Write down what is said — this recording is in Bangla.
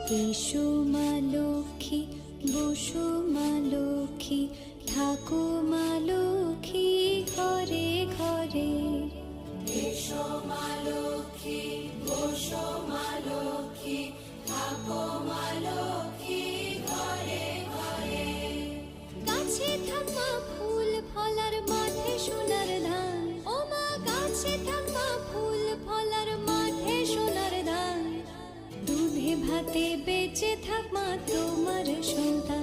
এসো মা লক্ষ্মী, বসো মা লক্ষ্মী, থাকো মা লক্ষ্মী ঘরে ঘরে। এসো মা লক্ষ্মী, বসো মা লক্ষ্মী, থাকো মা লক্ষ্মী ঘরে ঘরে। গাছে থাকা ফুল ফলার মাঠে সোনার ধান, ও মা গাছে থাকা ফুল ফলার মাঠে সোনার ধান। দুধে ভাতে বেঁচে থাক মা তোমার সন্তান।